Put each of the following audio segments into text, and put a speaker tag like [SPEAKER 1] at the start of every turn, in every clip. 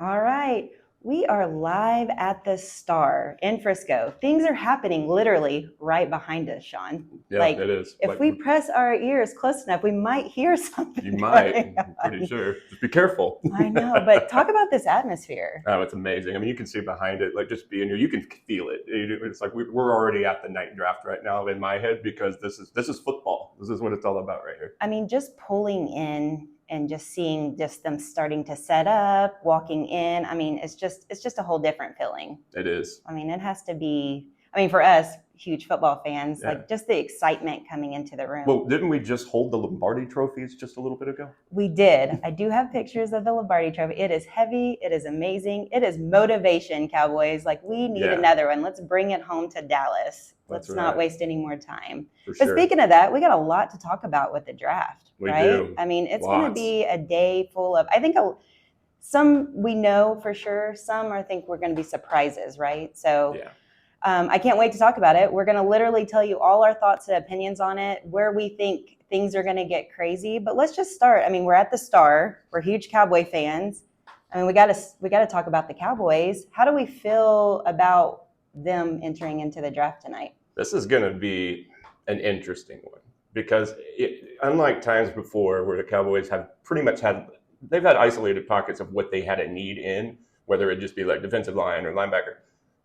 [SPEAKER 1] All right. We are live at the Star in Frisco. Things are happening literally right behind us, Sean.
[SPEAKER 2] Yeah,
[SPEAKER 1] Like,
[SPEAKER 2] it is.
[SPEAKER 1] if we press our ears close enough, we might hear something
[SPEAKER 2] You might.
[SPEAKER 1] going
[SPEAKER 2] I'm pretty
[SPEAKER 1] on.
[SPEAKER 2] sure. Just be careful.
[SPEAKER 1] I know, but talk about this atmosphere.
[SPEAKER 2] Oh, it's amazing. I mean, you can see behind it, like just being here, you can feel it. It's like we're already at the night draft right now in my head because this is football. This is what it's all about right here.
[SPEAKER 1] I mean, just pulling in and just seeing just them starting to set up, walking in. I mean, it's just a whole different feeling.
[SPEAKER 2] It is.
[SPEAKER 1] I mean, it has to be. I mean, for us, huge football fans,
[SPEAKER 2] Yeah.
[SPEAKER 1] like just the excitement coming into the room.
[SPEAKER 2] Well, didn't we just hold the Lombardi trophies just a little bit ago?
[SPEAKER 1] We did. I do have pictures of the Lombardi Trophy. It is heavy. It is amazing. It is motivation, Cowboys. Like, we need
[SPEAKER 2] Yeah.
[SPEAKER 1] another one. Let's bring it home to Dallas. Let's
[SPEAKER 2] That's
[SPEAKER 1] not
[SPEAKER 2] right.
[SPEAKER 1] waste any more time.
[SPEAKER 2] For
[SPEAKER 1] But
[SPEAKER 2] sure.
[SPEAKER 1] speaking of that, we got a lot to talk about with the draft,
[SPEAKER 2] We
[SPEAKER 1] right?
[SPEAKER 2] do.
[SPEAKER 1] I mean, it's going to
[SPEAKER 2] Lots.
[SPEAKER 1] be a day full of, I think some we know for sure. Some I think we're going to be surprises, right? So
[SPEAKER 2] Yeah.
[SPEAKER 1] I can't wait to talk about it. We're going to literally tell you all our thoughts and opinions on it, where we think things are going to get crazy. But let's just start. I mean, we're at the Star. We're huge Cowboy fans. I mean, we got to talk about the Cowboys. How do we feel about them entering into the draft tonight?
[SPEAKER 2] This is going to be an interesting one because unlike times before where the Cowboys have pretty much they've had isolated pockets of what they had a need in, whether it just be like defensive line or linebacker.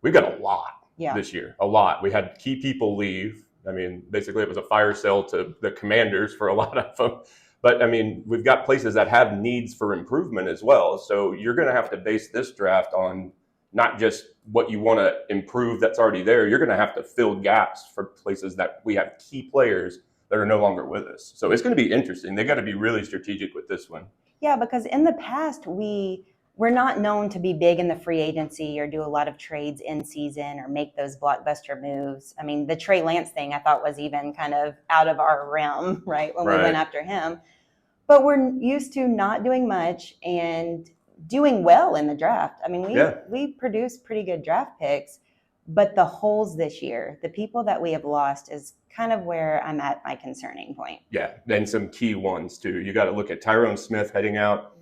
[SPEAKER 2] We've got a lot this year, a lot. We had key people leave. I mean, basically it was a fire sale to the Commanders for a lot of them. But I mean, we've got places that have needs for improvement as well. So you're going to have to base this draft on not just what you want to improve that's already there. You're going to have to fill gaps for places that we have key players that are no longer with us. So it's going to be interesting. They got to be really strategic with this one.
[SPEAKER 1] Yeah, because in the past we're not known to be big in the free agency or do a lot of trades in season or make those blockbuster moves. I mean, the Trey Lance thing I thought was even kind of out of our realm, right, when we went after him. But we're used to not doing much and doing well in the draft. I mean, we produce pretty good draft picks, but the holes this year, the people that we have lost is kind of where I'm at my concerning point.
[SPEAKER 2] Yeah, and some key ones too. You got to look at Tyrone Smith heading out.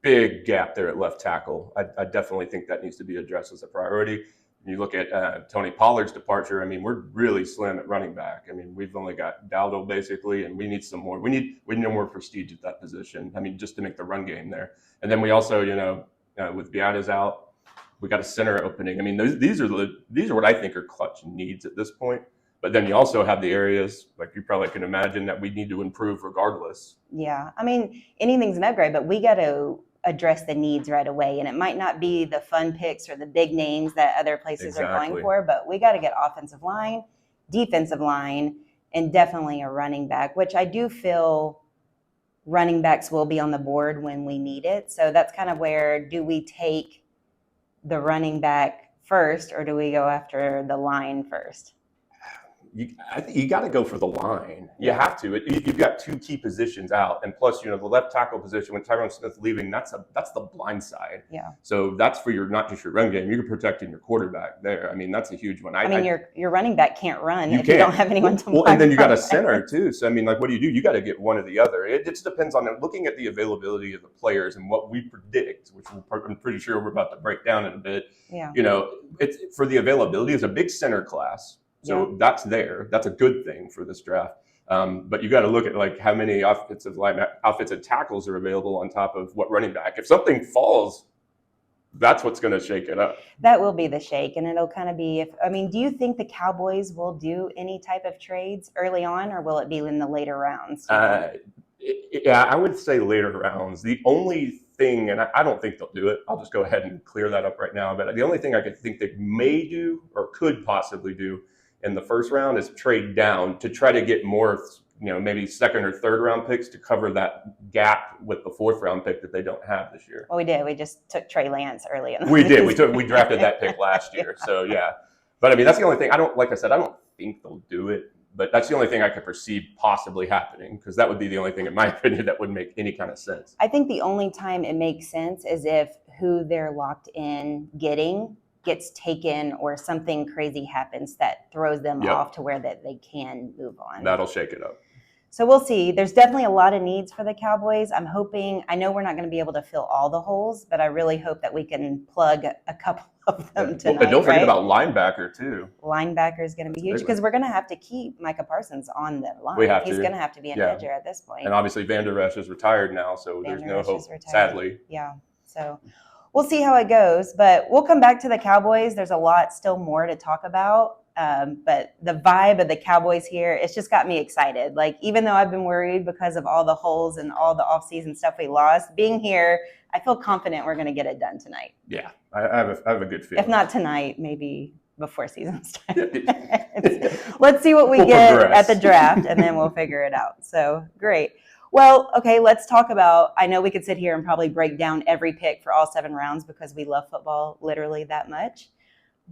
[SPEAKER 2] Big gap there at left tackle. I definitely think that needs to be addressed as a priority. You look at Tony Pollard's departure. I mean, we're really slim at running back. I mean, we've only got Daldo basically, and we need some more. We need more prestige at that position. I mean, just to make the run game there. And then we also, with Biada's out, we got a center opening. I mean, these are what I think are clutch needs at this point. But then you also have the areas, like you probably can imagine, that we need to improve regardless.
[SPEAKER 1] Yeah, I mean, anything's an upgrade, but we got to address the needs right away. And it might not be the fun picks or the big names that other places are going for, but we got to get offensive line, defensive line, and definitely a running back, which I do feel running backs will be on the board when we need it. So that's kind of where, do we take the running back first or do we go after the line first?
[SPEAKER 2] I think you got to go for the line. You have to. You've got two key positions out, and plus, the left tackle position with Tyrone Smith leaving, that's the blind side.
[SPEAKER 1] Yeah.
[SPEAKER 2] So that's for not just your run game. You're protecting your quarterback there. I mean, that's a huge one.
[SPEAKER 1] I mean, your running back can't run if you don't have anyone to block.
[SPEAKER 2] Well, and then you got a center too. So I mean, like, what do? You got to get one or the other. It just depends on looking at the availability of the players and what we predict, which I'm pretty sure we're about to break down in a bit.
[SPEAKER 1] Yeah.
[SPEAKER 2] It's for the availability is a big center class. So that's there. That's a good thing for this draft. But you got to look at like how many offensive tackles are available on top of what running back. If something falls, that's what's going to shake it up.
[SPEAKER 1] That will be the shake, and it'll kind of be. Do you think the Cowboys will do any type of trades early on, or will it be in the later rounds?
[SPEAKER 2] Yeah, I would say later rounds. The only thing, and I don't think they'll do it. I'll just go ahead and clear that up right now. But the only thing I could think they may do or could possibly do in the first round is trade down to try to get more, maybe second or third round picks to cover that gap with the fourth round pick that they don't have this year.
[SPEAKER 1] Well, we did. We just took Trey Lance early in the
[SPEAKER 2] We did. We drafted that pick last year. So yeah. But I mean, that's the only thing. I don't think they'll do it, but that's the only thing I could perceive possibly happening, because that would be the only thing, in my opinion, that would make any kind of sense.
[SPEAKER 1] I think the only time it makes sense is if who they're locked in getting gets taken or something crazy happens that throws them off to where that they can move on.
[SPEAKER 2] That'll shake it up.
[SPEAKER 1] So we'll see. There's definitely a lot of needs for the Cowboys. I know we're not going to be able to fill all the holes, but I really hope that we can plug a couple of them tonight.
[SPEAKER 2] Well, and don't forget
[SPEAKER 1] right?
[SPEAKER 2] about linebacker too.
[SPEAKER 1] Linebacker is going to be huge because we're going to have to keep Micah Parsons on the line. He's going to have to be an edger at this point.
[SPEAKER 2] And obviously Van Der Esch is retired now, so there's no hope, sadly.
[SPEAKER 1] Yeah. So we'll see how it goes, but we'll come back to the Cowboys. There's a lot still more to talk about. But the vibe of the Cowboys here, it's just got me excited. Like, even though I've been worried because of all the holes and all the offseason stuff we lost, being here, I feel confident we're going to get it done tonight.
[SPEAKER 2] Yeah, I have a good feeling.
[SPEAKER 1] If not tonight, maybe before season starts. Let's see what we get at the draft, and then we'll figure it out. So, great. Well, okay, let's talk about, I know we could sit here and probably break down every pick for all 7 rounds because we love football literally that much.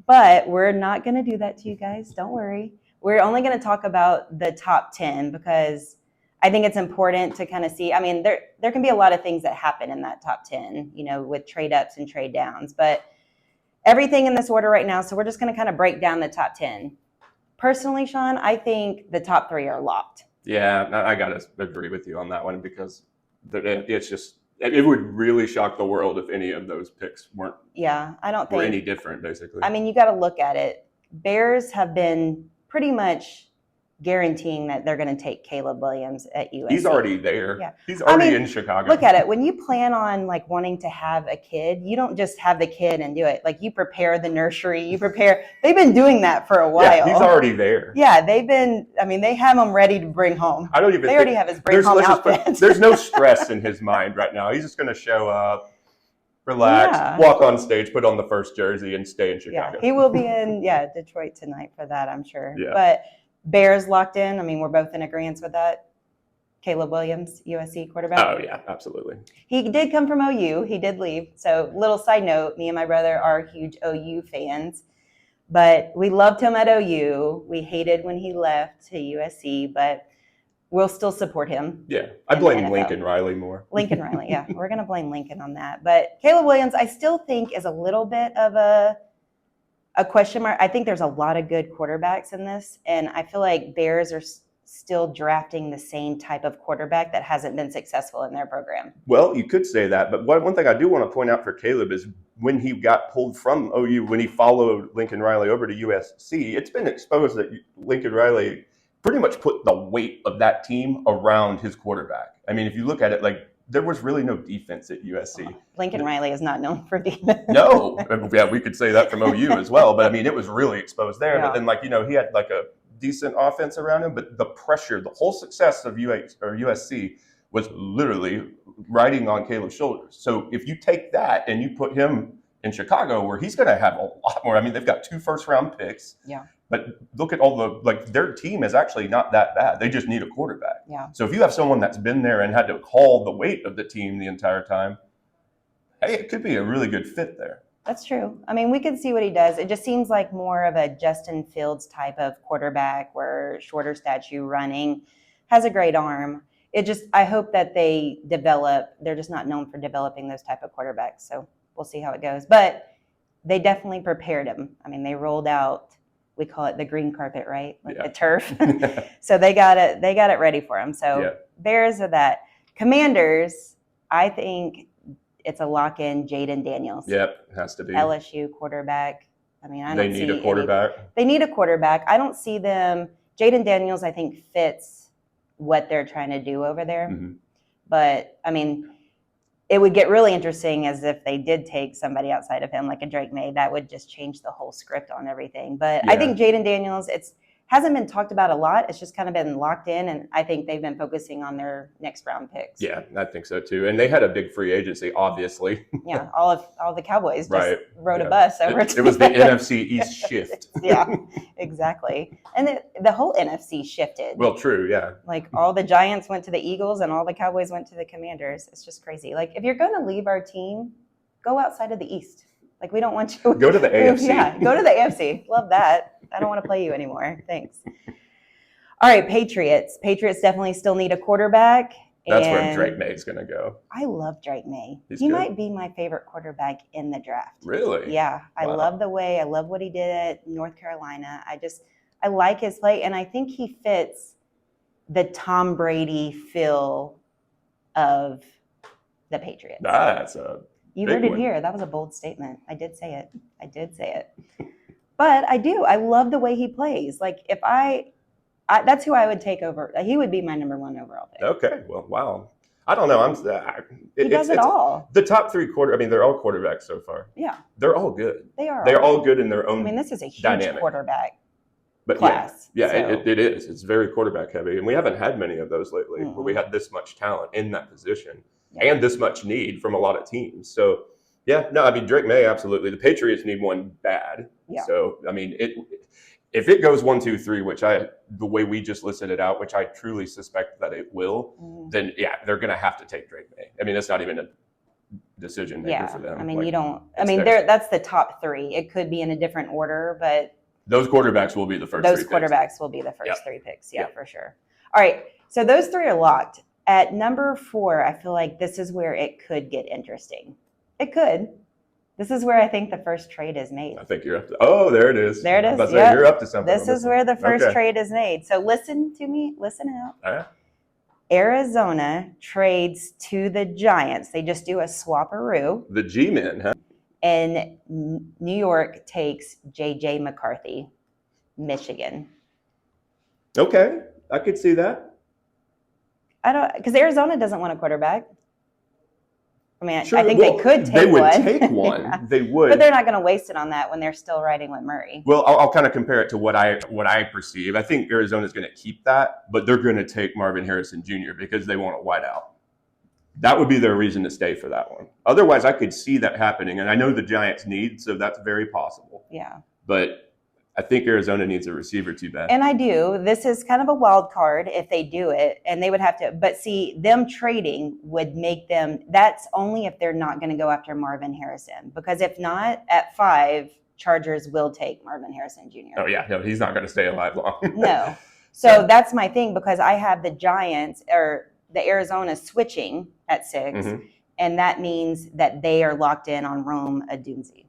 [SPEAKER 1] But we're not going to do that to you guys. Don't worry. We're only going to talk about the top 10 because I think it's important to kind of see. I mean, there can be a lot of things that happen in that top 10, with trade ups and trade downs. But everything in this order right now, so we're just going to kind of break down the top 10. Personally, Sean, I think the top 3 are locked.
[SPEAKER 2] Yeah, I got to agree with you on that one because it's just, it would really shock the world if any of those picks weren't.
[SPEAKER 1] Yeah, I don't think
[SPEAKER 2] any different, basically.
[SPEAKER 1] I mean, you got to look at it. Bears have been pretty much guaranteeing that they're going to take Caleb Williams at USC.
[SPEAKER 2] He's already there.
[SPEAKER 1] Yeah.
[SPEAKER 2] He's already in Chicago.
[SPEAKER 1] Look at it. When you plan on wanting to have a kid, you don't just have the kid and do it. Like, you prepare the nursery, they've been doing that for a while.
[SPEAKER 2] Yeah, he's already there.
[SPEAKER 1] Yeah, they have him ready to bring home.
[SPEAKER 2] I don't even
[SPEAKER 1] They already have his bring home outfit.
[SPEAKER 2] There's no stress in his mind right now. He's just going to show up, relax, walk on stage, put on the first jersey, and stay in Chicago.
[SPEAKER 1] Yeah, he will be in Detroit tonight for that, I'm sure.
[SPEAKER 2] Yeah.
[SPEAKER 1] But Bears locked in. I mean, we're both in agreement with that. Caleb Williams, USC quarterback.
[SPEAKER 2] Oh, yeah, absolutely.
[SPEAKER 1] He did come from OU. He did leave. So, little side note, me and my brother are huge OU fans. But we loved him at OU. We hated when he left to USC, but we'll still support him.
[SPEAKER 2] Yeah, I blame Lincoln Riley more.
[SPEAKER 1] Lincoln Riley, yeah. We're going to blame Lincoln on that. But Caleb Williams, I still think is a little bit of a question mark. I think there's a lot of good quarterbacks in this, and I feel like Bears are still drafting the same type of quarterback that hasn't been successful in their program.
[SPEAKER 2] Well, you could say that, but one thing I do want to point out for Caleb is when he got pulled from OU, when he followed Lincoln Riley over to USC, it's been exposed that Lincoln Riley pretty much put the weight of that team around his quarterback. I mean, if you look at it, there was really no defense at USC.
[SPEAKER 1] Lincoln Riley is not known for defense.
[SPEAKER 2] No. Yeah, we could say that from OU as well. But, I mean, it was really exposed there. Yeah. But then, he had, a decent offense around him. But the pressure, the whole success of USC was literally riding on Caleb's shoulders. So if you take that and you put him in Chicago, where he's going to have a lot more. I mean, they've got 2 first-round picks.
[SPEAKER 1] Yeah.
[SPEAKER 2] But look at all their team is actually not that bad. They just need a quarterback.
[SPEAKER 1] Yeah.
[SPEAKER 2] So if you have someone that's been there and had to haul the weight of the team the entire time, hey, it could be a really good fit there.
[SPEAKER 1] That's true. I mean, we can see what he does. It just seems like more of a Justin Fields type of quarterback where shorter stature running, has a great arm. I hope that they develop. They're just not known for developing those type of quarterbacks. So we'll see how it goes. But they definitely prepared him. I mean, they rolled out, we call it the green carpet, right? The turf. So they got it ready for him. So Bears are that. Commanders, I think it's a lock-in Jaden Daniels.
[SPEAKER 2] Yep, it has to be.
[SPEAKER 1] LSU quarterback. I mean,
[SPEAKER 2] they need a quarterback.
[SPEAKER 1] They need a quarterback. I don't see them. Jaden Daniels, I think, fits what they're trying to do over there.
[SPEAKER 2] Mm-hmm.
[SPEAKER 1] But, I mean, it would get really interesting as if they did take somebody outside of him, like a Drake May. That would just change the whole script on everything. But I think Jaden Daniels, hasn't been talked about a lot. It's just kind of been locked in, and I think they've been focusing on their next round picks.
[SPEAKER 2] Yeah, I think so too. And they had a big free agency, obviously.
[SPEAKER 1] Yeah, all the Cowboys just rode a bus over to
[SPEAKER 2] it was the NFC East shift.
[SPEAKER 1] Yeah, exactly. And the whole NFC shifted.
[SPEAKER 2] Well, true, yeah.
[SPEAKER 1] All the Giants went to the Eagles and all the Cowboys went to the Commanders. It's just crazy. If you're going to leave our team, go outside of the East. We don't want you.
[SPEAKER 2] Go to the AFC.
[SPEAKER 1] Yeah, go to the AFC. Love that. I don't want to play you anymore. Thanks. All right, Patriots. Patriots definitely still need a quarterback.
[SPEAKER 2] That's where Drake May is going to go.
[SPEAKER 1] I love Drake May.
[SPEAKER 2] He
[SPEAKER 1] might be my favorite quarterback in the draft.
[SPEAKER 2] Really?
[SPEAKER 1] Yeah. I love what he did at North Carolina. I like his play, and I think he fits the Tom Brady feel of the Patriots.
[SPEAKER 2] That's a
[SPEAKER 1] You
[SPEAKER 2] big
[SPEAKER 1] heard it
[SPEAKER 2] one.
[SPEAKER 1] here. That was a bold statement. I did say it. But I do. I love the way he plays. Like if I that's who I would take over. He would be my number 1 overall pick.
[SPEAKER 2] Okay. Well, wow. I don't know.
[SPEAKER 1] He does it all.
[SPEAKER 2] The top 3 they're all quarterbacks so far.
[SPEAKER 1] Yeah.
[SPEAKER 2] They're all good.
[SPEAKER 1] They are.
[SPEAKER 2] They're all good in their own.
[SPEAKER 1] I mean, this is a huge
[SPEAKER 2] dynamic.
[SPEAKER 1] quarterback
[SPEAKER 2] But
[SPEAKER 1] class.
[SPEAKER 2] Yeah,
[SPEAKER 1] so.
[SPEAKER 2] it is. It's very quarterback heavy, and we haven't had many of those lately where we
[SPEAKER 1] Mm-mm.
[SPEAKER 2] had this much talent in that position
[SPEAKER 1] Yeah.
[SPEAKER 2] and this much need from a lot of teams. So, yeah, no, I mean Drake May, absolutely. The Patriots need one bad.
[SPEAKER 1] Yeah.
[SPEAKER 2] So, I mean, if it goes 1, 2, 3, the way we just listed it out, which I truly suspect that it will,
[SPEAKER 1] Mhm.
[SPEAKER 2] then yeah, they're going to have to take Drake May. I mean, it's not even a decision maker for them.
[SPEAKER 1] I mean,
[SPEAKER 2] Like,
[SPEAKER 1] you don't. I
[SPEAKER 2] it's
[SPEAKER 1] mean,
[SPEAKER 2] theirs.
[SPEAKER 1] that's the top 3. It could be in a different order, but
[SPEAKER 2] Those quarterbacks will be the first.
[SPEAKER 1] those
[SPEAKER 2] 3 picks.
[SPEAKER 1] quarterbacks will be the first
[SPEAKER 2] Yep.
[SPEAKER 1] 3 picks. Yeah,
[SPEAKER 2] Yep.
[SPEAKER 1] for sure. All right. So those 3 are locked. At number 4, I feel like this is where it could get interesting. It could. This is where I think the first trade is made.
[SPEAKER 2] I think you're up to. Oh, there it is.
[SPEAKER 1] There it
[SPEAKER 2] I was about
[SPEAKER 1] is.
[SPEAKER 2] to say,
[SPEAKER 1] Yep.
[SPEAKER 2] you're up to something.
[SPEAKER 1] This
[SPEAKER 2] on
[SPEAKER 1] is
[SPEAKER 2] one.
[SPEAKER 1] where the first
[SPEAKER 2] Okay.
[SPEAKER 1] trade is made. So listen to me. Listen out.
[SPEAKER 2] All right.
[SPEAKER 1] Arizona trades to the Giants. They just do a swap-a-roo.
[SPEAKER 2] The G-Men, huh?
[SPEAKER 1] And New York takes J.J. McCarthy, Michigan.
[SPEAKER 2] Okay, I could see that.
[SPEAKER 1] Because Arizona doesn't want a quarterback. I mean,
[SPEAKER 2] Sure,
[SPEAKER 1] I think
[SPEAKER 2] well,
[SPEAKER 1] they could take
[SPEAKER 2] They would
[SPEAKER 1] one.
[SPEAKER 2] take one.
[SPEAKER 1] Yeah.
[SPEAKER 2] They would.
[SPEAKER 1] But they're not going to waste it on that when they're still riding with Murray.
[SPEAKER 2] Well, I'll kind of compare it to what I perceive. I think Arizona's going to keep that, but they're going to take Marvin Harrison Jr. because they want a wideout. That would be their reason to stay for that one. Otherwise, I could see that happening, and I know the Giants need, so that's very possible.
[SPEAKER 1] Yeah.
[SPEAKER 2] But I think Arizona needs a receiver too bad.
[SPEAKER 1] And I do. This is kind of a wild card if they do it, and they would have to. But see, them trading would make them. That's only if they're not going to go after Marvin Harrison, because if not, at 5, Chargers will take Marvin Harrison Jr.
[SPEAKER 2] Oh yeah, no, he's not going to stay alive long.
[SPEAKER 1] No. So that's my thing, because I have the Giants or the Arizona switching at 6,
[SPEAKER 2] Mhm.
[SPEAKER 1] and that means that they are locked in on Rome Odunze.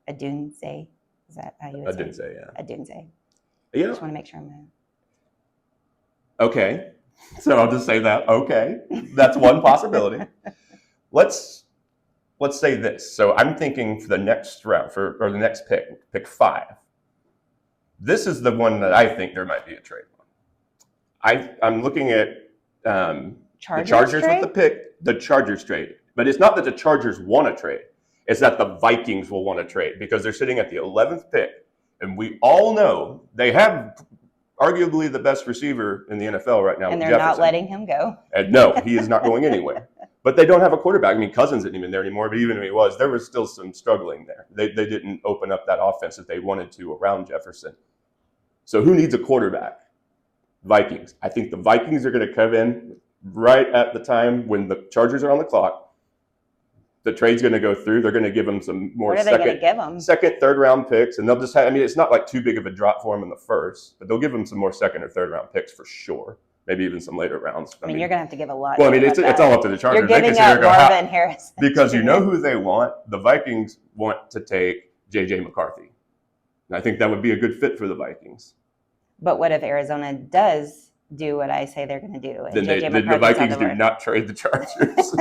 [SPEAKER 1] Odunze? Is that how you would
[SPEAKER 2] I
[SPEAKER 1] say
[SPEAKER 2] didn't
[SPEAKER 1] it?
[SPEAKER 2] say yeah.
[SPEAKER 1] Odunze.
[SPEAKER 2] Yeah.
[SPEAKER 1] Just want to make sure I'm
[SPEAKER 2] Okay. So I'll just say that. Okay. That's one possibility. Let's say this. So I'm thinking for the next round or the next pick 5. This is the one that I think there might be a trade on. I'm looking at the Chargers
[SPEAKER 1] trade?
[SPEAKER 2] with the pick, the Chargers trade. But it's not that the Chargers want to trade. It's that the Vikings will want to trade because they're sitting at the 11th pick. And we all know they have arguably the best receiver in the NFL right now.
[SPEAKER 1] And
[SPEAKER 2] with
[SPEAKER 1] they're not
[SPEAKER 2] Jefferson.
[SPEAKER 1] letting him go.
[SPEAKER 2] And no, he is not going anywhere. But they don't have a quarterback. I mean, Cousins isn't even there anymore, but even if he was, there was still some struggling there. They didn't open up that offense that they wanted to around Jefferson. So who needs a quarterback? Vikings. I think the Vikings are going to come in right at the time when the Chargers are on the clock. The trade's going to go through. They're going to give them some more
[SPEAKER 1] What are they going to give him?
[SPEAKER 2] second, third round picks, and they'll just have, I mean, it's not like too big of a drop for them in the first, but they'll give them some more second or third round picks for sure. Maybe even some later rounds.
[SPEAKER 1] I mean, you're going to have to give a lot.
[SPEAKER 2] Well, I mean,
[SPEAKER 1] to
[SPEAKER 2] it's
[SPEAKER 1] give up
[SPEAKER 2] all
[SPEAKER 1] that.
[SPEAKER 2] up to the Chargers.
[SPEAKER 1] You're
[SPEAKER 2] They
[SPEAKER 1] giving
[SPEAKER 2] can sit there
[SPEAKER 1] up
[SPEAKER 2] and go,
[SPEAKER 1] Marvin Harrison.
[SPEAKER 2] because you know who they want. The Vikings want to take J.J. McCarthy. And I think that would be a good fit for the Vikings.
[SPEAKER 1] But what if Arizona does do what I say they're going to do? And
[SPEAKER 2] Then
[SPEAKER 1] JJ
[SPEAKER 2] the
[SPEAKER 1] McCarthy's
[SPEAKER 2] Vikings
[SPEAKER 1] out the
[SPEAKER 2] do
[SPEAKER 1] door?
[SPEAKER 2] not trade the Chargers.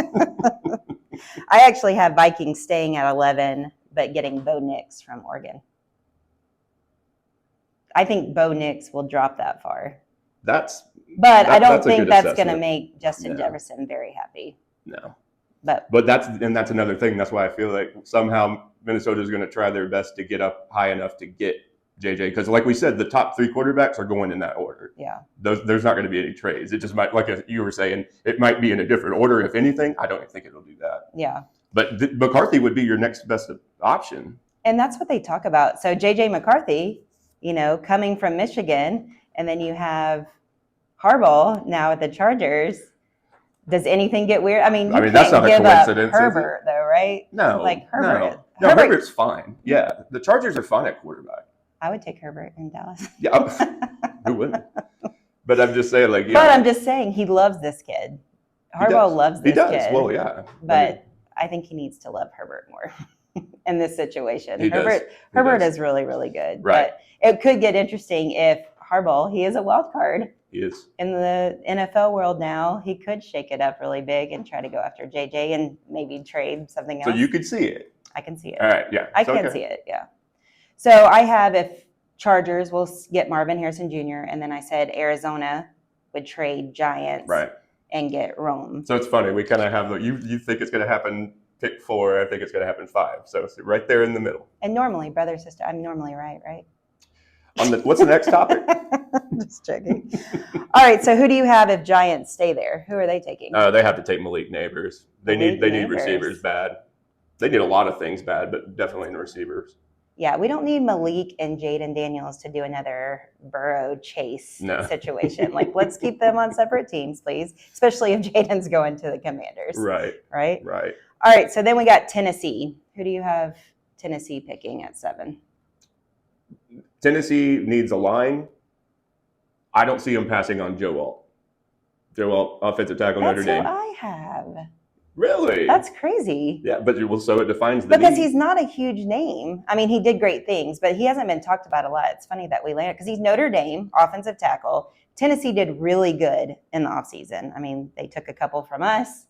[SPEAKER 1] I actually have Vikings staying at 11, but getting Bo Nix from Oregon. I think Bo Nix will drop that far.
[SPEAKER 2] But
[SPEAKER 1] I don't
[SPEAKER 2] that's a
[SPEAKER 1] think
[SPEAKER 2] good
[SPEAKER 1] that's going to
[SPEAKER 2] assessment.
[SPEAKER 1] make Justin
[SPEAKER 2] No.
[SPEAKER 1] Jefferson very happy.
[SPEAKER 2] No.
[SPEAKER 1] But
[SPEAKER 2] That's another thing. That's why I feel like somehow Minnesota is going to try their best to get up high enough to get JJ. Because like we said, the top 3 quarterbacks are going in that order.
[SPEAKER 1] yeah,
[SPEAKER 2] There's not going to be any trades. It just might, like you were saying, it might be in a different order. If anything, I don't think it'll do that.
[SPEAKER 1] yeah.
[SPEAKER 2] But McCarthy would be your next best option.
[SPEAKER 1] And that's what they talk about. So JJ McCarthy, coming from Michigan, and then you have Harbaugh now at the Chargers. Does anything get weird? I mean, you
[SPEAKER 2] that's
[SPEAKER 1] can't
[SPEAKER 2] not a
[SPEAKER 1] give up
[SPEAKER 2] coincidence, is it?
[SPEAKER 1] Herbert, though, right?
[SPEAKER 2] No,
[SPEAKER 1] Like Herbert.
[SPEAKER 2] No,
[SPEAKER 1] Herbert-
[SPEAKER 2] Herbert's fine. Yeah, the Chargers are fine at quarterback.
[SPEAKER 1] I would take Herbert in Dallas.
[SPEAKER 2] Yeah, who wouldn't? But I'm just saying, like, yeah,
[SPEAKER 1] But I'm just saying he loves this kid. Harbaugh
[SPEAKER 2] does.
[SPEAKER 1] loves this
[SPEAKER 2] he does.
[SPEAKER 1] kid.
[SPEAKER 2] Well, yeah,
[SPEAKER 1] But I think he needs to love Herbert more in this situation.
[SPEAKER 2] He does.
[SPEAKER 1] Herbert
[SPEAKER 2] He does.
[SPEAKER 1] is really, really good.
[SPEAKER 2] Right.
[SPEAKER 1] But it could get interesting if Harbaugh, he is a wild card
[SPEAKER 2] He is.
[SPEAKER 1] in the NFL world now. He could shake it up really big and try to go after JJ and maybe trade something
[SPEAKER 2] So
[SPEAKER 1] else.
[SPEAKER 2] you could see it.
[SPEAKER 1] I can see it.
[SPEAKER 2] All right, yeah.
[SPEAKER 1] I can see it, yeah. So I have if Chargers will get Marvin Harrison Jr., and then I said Arizona would trade Giants
[SPEAKER 2] Right.
[SPEAKER 1] and get Rome.
[SPEAKER 2] So it's funny. We kind of have you think it's going to happen pick 4. I think it's going to happen 5. So it's right there in the middle.
[SPEAKER 1] And normally, brother, sister, I'm normally right?
[SPEAKER 2] What's the next topic?
[SPEAKER 1] Just checking. All right, so who do you have if Giants stay there? Who are they taking?
[SPEAKER 2] They have to take Malik Neighbors. They need
[SPEAKER 1] Neighbors.
[SPEAKER 2] receivers bad. They need a lot of things bad, but definitely in receivers.
[SPEAKER 1] Yeah, we don't need Malik and Jaden Daniels to do another Burrow chase situation. Like, let's keep them on separate teams, please, especially if Jaden's going to the Commanders.
[SPEAKER 2] Right.
[SPEAKER 1] Right? All right, so then we got Tennessee. Who do you have Tennessee picking at 7?
[SPEAKER 2] Tennessee needs a line. I don't see them passing on Joe Alt. Joe Alt, offensive tackle, Notre Dame.
[SPEAKER 1] That's who I have.
[SPEAKER 2] Really?
[SPEAKER 1] That's crazy.
[SPEAKER 2] Yeah, but so it defines the
[SPEAKER 1] because
[SPEAKER 2] need.
[SPEAKER 1] he's not a huge name. I mean, he did great things, but he hasn't been talked about a lot. It's funny that we landed because he's Notre Dame offensive tackle. Tennessee did really good in the offseason. I mean, they took a couple from us.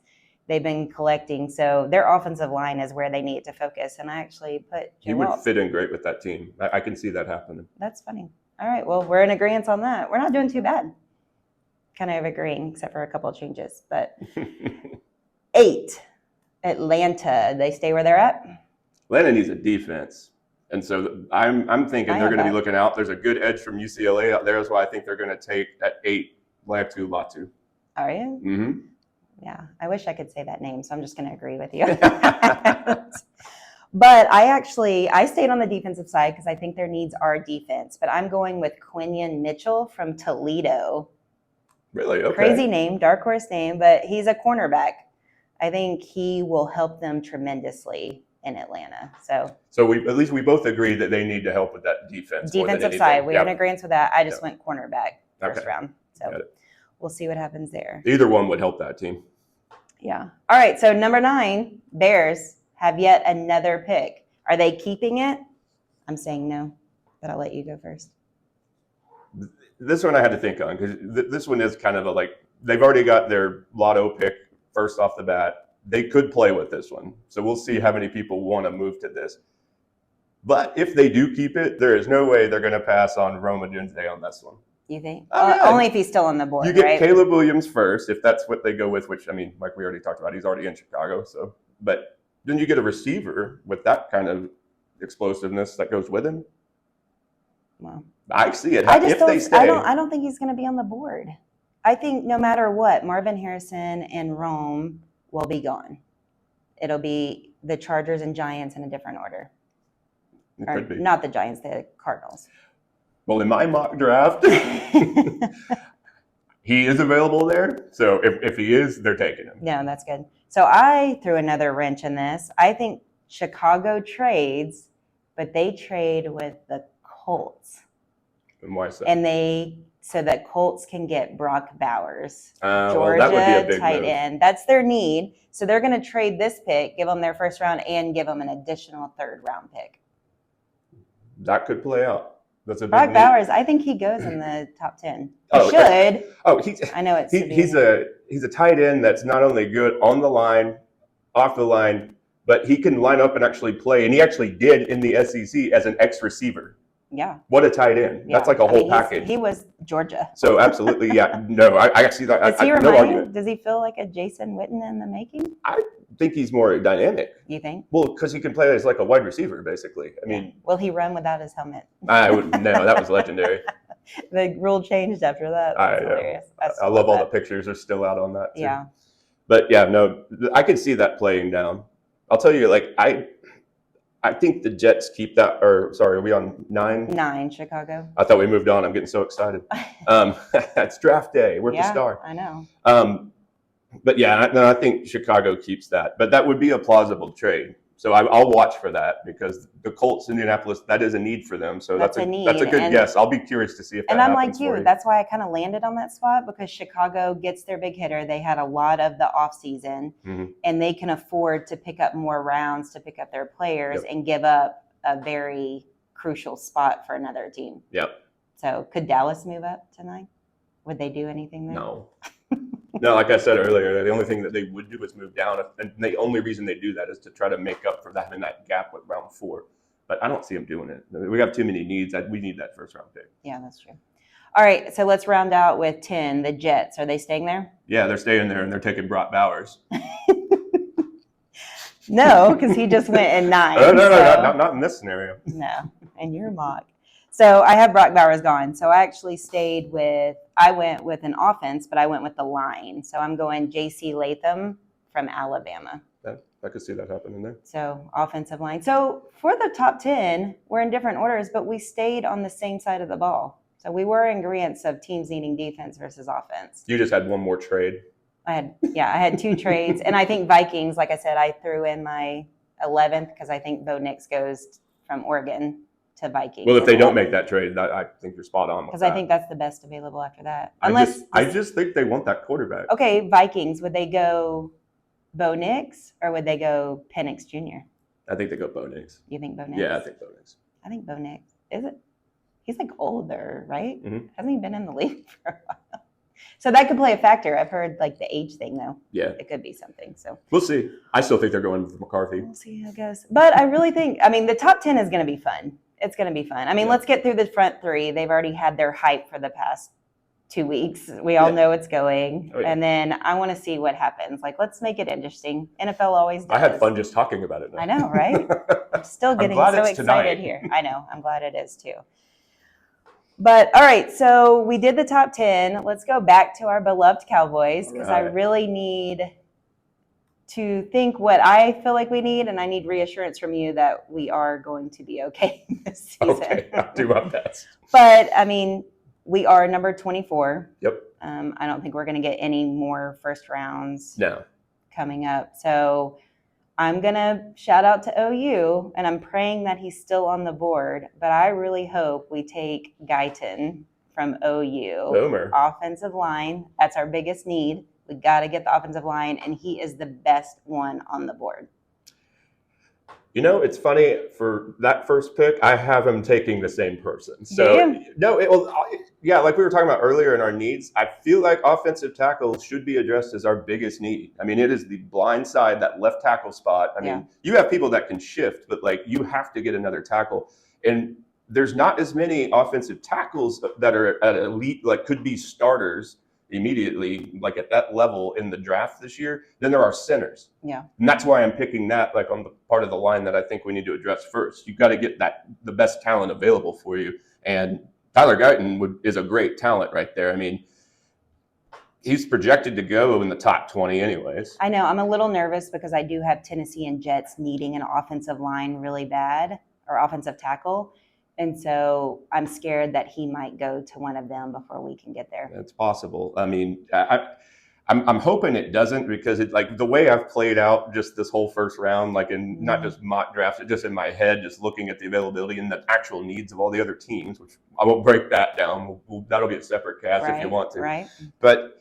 [SPEAKER 1] They've been collecting, so their offensive line is where they need to focus. And I actually put
[SPEAKER 2] He would fit in great with that team. I can see that happening.
[SPEAKER 1] That's funny. All right, well, we're in agreement on that. We're not doing too bad. Kind of agreeing, except for a couple of changes. But 8, Atlanta. They stay where they're at?
[SPEAKER 2] Atlanta needs a defense. And so I'm thinking they're going to be looking out. There's a good edge from UCLA out there. That's why I think they're going to take at 8, Latu.
[SPEAKER 1] Are you?
[SPEAKER 2] Mm-hmm.
[SPEAKER 1] Yeah, I wish I could say that name, so I'm just going to agree with you. But I stayed on the defensive side because I think their needs are defense. But I'm going with Quinion Mitchell from Toledo.
[SPEAKER 2] Really? Okay.
[SPEAKER 1] Crazy name, dark horse name, but he's a cornerback. I think he will help them tremendously in Atlanta. So
[SPEAKER 2] at least we both agree that they need to help with that defense.
[SPEAKER 1] Defensive side, we're in agreement with that. I just went cornerback first round. So we'll see what happens there.
[SPEAKER 2] Either one would help that team.
[SPEAKER 1] Yeah. All right. So number 9, Bears have yet another pick. Are they keeping it? I'm saying no, but I'll let you go first.
[SPEAKER 2] This one I had to think on because this one is kind of they've already got their lotto pick first off the bat. They could play with this one. So we'll see how many people want to move to this. But if they do keep it, there is no way they're going to pass on Rome Odunze on this one.
[SPEAKER 1] You think?
[SPEAKER 2] Oh, yeah.
[SPEAKER 1] Only if he's still on the board,
[SPEAKER 2] You get
[SPEAKER 1] right?
[SPEAKER 2] Caleb Williams first, if that's what they go with, which, I mean, like we already talked about, he's already in Chicago. So, but then you get a receiver with that kind of explosiveness that goes with him.
[SPEAKER 1] Well,
[SPEAKER 2] I see it.
[SPEAKER 1] They stay. I don't think he's going to be on the board. I think no matter what, Marvin Harrison and Rome will be gone. It'll be the Chargers and Giants in a different order.
[SPEAKER 2] It could be.
[SPEAKER 1] Not the Giants, the Cardinals.
[SPEAKER 2] Well, in my mock draft, he is available there. So if he is, they're taking him.
[SPEAKER 1] No, that's good. So I threw another wrench in this. I think Chicago trades, but they trade with the Colts.
[SPEAKER 2] And why is that?
[SPEAKER 1] And so that Colts can get Brock Bowers,
[SPEAKER 2] well, that would be a big
[SPEAKER 1] tight
[SPEAKER 2] move.
[SPEAKER 1] end. That's their need. So they're going to trade this pick, give them their first round, and give them an additional 3rd round pick.
[SPEAKER 2] That could play out. That's a big
[SPEAKER 1] Brock
[SPEAKER 2] need.
[SPEAKER 1] Bowers, I think he goes in the top 10. He should.
[SPEAKER 2] Okay. Oh,
[SPEAKER 1] I know it's
[SPEAKER 2] he's a tight end that's not only good on the line, off the line, but he can line up and actually play. And he actually did in the SEC as an X receiver.
[SPEAKER 1] Yeah.
[SPEAKER 2] What a tight end.
[SPEAKER 1] Yeah.
[SPEAKER 2] That's like a whole package.
[SPEAKER 1] He was Georgia.
[SPEAKER 2] So absolutely, yeah. No, I actually thought
[SPEAKER 1] Does he
[SPEAKER 2] no
[SPEAKER 1] remind you?
[SPEAKER 2] argument.
[SPEAKER 1] Does he feel like a Jason Witten in the making?
[SPEAKER 2] I think he's more dynamic.
[SPEAKER 1] You think?
[SPEAKER 2] Well, because he can play as like a wide receiver, basically. I mean,
[SPEAKER 1] will he run without his helmet?
[SPEAKER 2] no, that was legendary.
[SPEAKER 1] The rule changed after that. That's hilarious.
[SPEAKER 2] I love all the pictures are still out on that too.
[SPEAKER 1] Yeah.
[SPEAKER 2] But yeah, no, I could see that playing down. I'll tell you, I think the Jets keep that. Or sorry, are we on 9?
[SPEAKER 1] 9, Chicago.
[SPEAKER 2] I thought we moved on. I'm getting so excited. It's draft day. We're at the Star.
[SPEAKER 1] I know.
[SPEAKER 2] But yeah, I think Chicago keeps that. But that would be a plausible trade. So I'll watch for that because the Colts, Indianapolis, that is a need for them. So that's a good guess. I'll be curious to see if that happens.
[SPEAKER 1] And I'm like you. That's why I kind of landed on that spot because Chicago gets their big hitter. They had a lot of the offseason, and they can afford to pick up more rounds to pick up their players and give up a very crucial spot for another team.
[SPEAKER 2] Yep.
[SPEAKER 1] So could Dallas move up to 9? Would they do anything there?
[SPEAKER 2] No. No, like I said earlier, the only thing that they would do is move down, and the only reason they do that is to try to make up for that in that gap with round 4. But I don't see them doing it. We have too many needs. We need that first round pick.
[SPEAKER 1] Yeah, that's true. All right, so let's round out with 10, the Jets. Are they staying there?
[SPEAKER 2] Yeah, they're staying there, and they're taking Brock Bowers.
[SPEAKER 1] No, because he just went in 9.
[SPEAKER 2] No, not in this scenario.
[SPEAKER 1] No, and you're mock. So I have Brock Bowers gone. So I actually I went with an offense, but I went with the line. So I'm going J.C. Latham from Alabama.
[SPEAKER 2] I could see that happening there.
[SPEAKER 1] So offensive line. So for the top 10, we're in different orders, but we stayed on the same side of the ball. So we were in agreement of teams needing defense versus offense.
[SPEAKER 2] You just had one more trade.
[SPEAKER 1] I had 2 trades. And I think Vikings, like I said, I threw in my 11th because I think Bo Nix goes from Oregon to Vikings.
[SPEAKER 2] Well, if they don't make that trade, I think you're spot on.
[SPEAKER 1] Because I think that's the best available after that.
[SPEAKER 2] I just think they want that quarterback.
[SPEAKER 1] Okay, Vikings, would they go Bo Nix or would they go Penix Jr.?
[SPEAKER 2] I think they go Bo Nix.
[SPEAKER 1] You think Bo Nix?
[SPEAKER 2] Yeah, I think Bo Nix.
[SPEAKER 1] I think Bo Nix. Is it? He's like older, right?
[SPEAKER 2] Mm-hmm.
[SPEAKER 1] Hasn't he been in the league for a while? So that could play a factor. I've heard like the age thing though.
[SPEAKER 2] Yeah.
[SPEAKER 1] It could be something. So
[SPEAKER 2] we'll see. I still think they're going with McCarthy.
[SPEAKER 1] We'll see how it goes. But I really think, the top 10 is going to be fun. It's going to be fun. Let's get through the front 3. They've already had their hype for the past 2 weeks. We all know it's going. Oh, yeah. And then I want to see what happens. Like, let's make it interesting. NFL always does.
[SPEAKER 2] I had fun just talking about it now.
[SPEAKER 1] I know, right? I'm still getting so excited
[SPEAKER 2] tonight.
[SPEAKER 1] Here. I know. I'm glad it is too. But all right, so we did the top 10. Let's go back to our beloved Cowboys because I really need to think what I feel like we need, and I need reassurance from you that we are going to be okay this season.
[SPEAKER 2] Okay, I'll do my best.
[SPEAKER 1] But, we are number 24.
[SPEAKER 2] Yep.
[SPEAKER 1] I don't think we're going to get any more first rounds coming up. So I'm going to shout out to OU, and I'm praying that he's still on the board. But I really hope we take Guyton from OU.
[SPEAKER 2] Boomer.
[SPEAKER 1] Offensive line. That's our biggest need. We got to get the offensive line, and he is the best one on the board.
[SPEAKER 2] It's funny, for that first pick, I have him taking the same person. So, like we were talking about earlier in our needs, I feel like offensive tackle should be addressed as our biggest need. It is the blind side, that left tackle spot. You have people that can shift, but you have to get another tackle. And there's not as many offensive tackles that are at elite, could be starters immediately, at that level in the draft this year, than there are centers.
[SPEAKER 1] Yeah.
[SPEAKER 2] And that's why I'm picking that on the part of the line that I think we need to address first. You've got to get the best talent available for you. And Tyler Guyton is a great talent right there. He's projected to go in the top 20 anyways.
[SPEAKER 1] I know. I'm a little nervous because I do have Tennessee and Jets needing an offensive line really bad, or offensive tackle. And so I'm scared that he might go to one of them before we can get there.
[SPEAKER 2] It's possible. I'm hoping it doesn't, because the way I've played out just this whole first round, not just mock drafts, just in my head, just looking at the availability and the actual needs of all the other teams, which I won't break that down. That'll be a separate cast if you want to.
[SPEAKER 1] Right.
[SPEAKER 2] But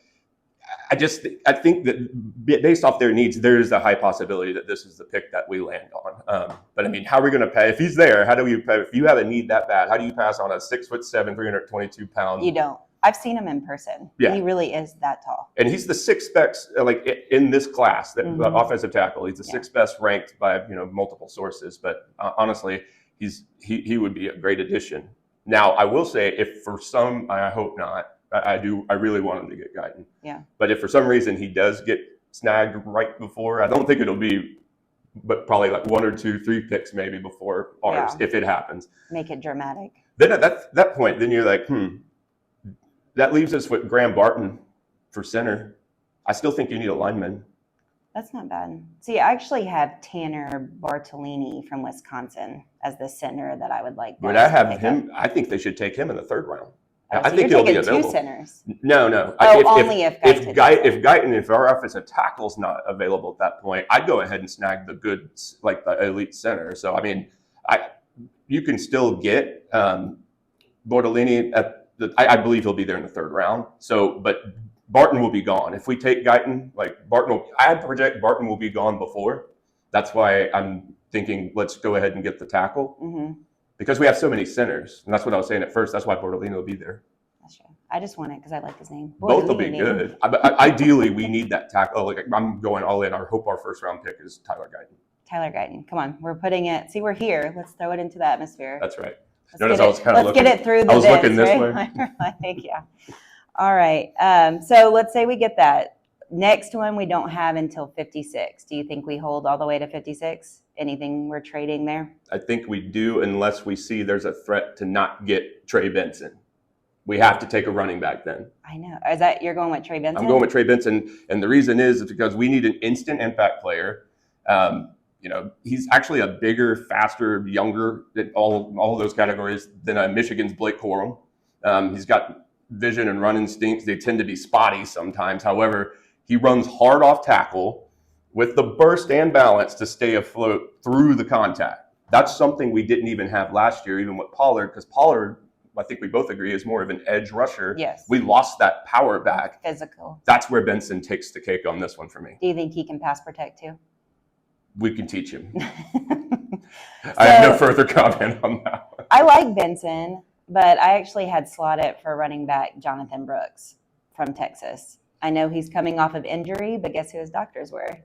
[SPEAKER 2] I think that based off their needs, there is a high possibility that this is the pick that we land on. But how are we going to pay? If he's there, how do we pay? If you have a need that bad, how do you pass on a 6'7", 322 pound?
[SPEAKER 1] You don't. I've seen him in person.
[SPEAKER 2] Yeah.
[SPEAKER 1] He really is that tall.
[SPEAKER 2] And he's the 6th best, in this class, the offensive tackle. He's the 6th best ranked by multiple sources. But honestly, he would be a great addition. Now, I will say, if for some, I hope not, I really want him to get Guyton.
[SPEAKER 1] Yeah.
[SPEAKER 2] But if for some reason he does get snagged right before, I don't think it'll be, but probably 1 or 2, 3 picks maybe before ours, if it happens.
[SPEAKER 1] Make it dramatic.
[SPEAKER 2] Then at that point, then you're like, that leaves us with Graham Barton for center. I still think you need a lineman.
[SPEAKER 1] That's not bad. See, I actually have Tanner Bartolini from Wisconsin as the center that I would like.
[SPEAKER 2] But I have him. I think they should take him in the 3rd round.
[SPEAKER 1] I think he'll be available. 2 centers.
[SPEAKER 2] No. If our offensive tackle's not available at that point, I'd go ahead and snag the good, the elite center. So you can still get Bortolini I believe he'll be there in the 3rd round. So, but Barton will be gone if we take Guyton. I project Barton will be gone before. That's why I'm thinking let's go ahead and get the tackle.
[SPEAKER 1] Mm-hmm.
[SPEAKER 2] because we have so many centers, and that's what I was saying at first. That's why Bortolino will be there.
[SPEAKER 1] That's true. I just want it because I like his name.
[SPEAKER 2] Both will be
[SPEAKER 1] Bortolini.
[SPEAKER 2] good. Ideally, we need that tackle. Like, I'm going all in. I hope our first round pick is Tyler Guyton.
[SPEAKER 1] Tyler Guyton. Come on, we're putting it. See, we're here. Let's throw it into the atmosphere.
[SPEAKER 2] That's right.
[SPEAKER 1] Let's get it through the
[SPEAKER 2] I was looking this way.
[SPEAKER 1] Like, yeah. All right. So let's say we get that. Next one we don't have until 56. Do you think we hold all the way to 56? Anything we're trading there?
[SPEAKER 2] I think we do, unless we see there's a threat to not get Trey Benson. We have to take a running back then.
[SPEAKER 1] I know. Is that you're going with Trey Benson?
[SPEAKER 2] I'm going with Trey Benson, and the reason is because we need an instant impact player. He's actually a bigger, faster, younger, all of those categories than Michigan's Blake Corum. He's got vision and run instincts. They tend to be spotty sometimes. However, he runs hard off tackle with the burst and balance to stay afloat through the contact. That's something we didn't even have last year, even with Pollard, because Pollard, I think we both agree, is more of an edge rusher.
[SPEAKER 1] Yes.
[SPEAKER 2] We lost that power back.
[SPEAKER 1] Physical.
[SPEAKER 2] That's where Benson takes the cake on this one for me.
[SPEAKER 1] Do you think he can pass protect too?
[SPEAKER 2] We can teach him. I have no further comment on that one.
[SPEAKER 1] I like Benson, but I actually had slotted for running back Jonathan Brooks from Texas. I know he's coming off of injury, but guess who his doctors were?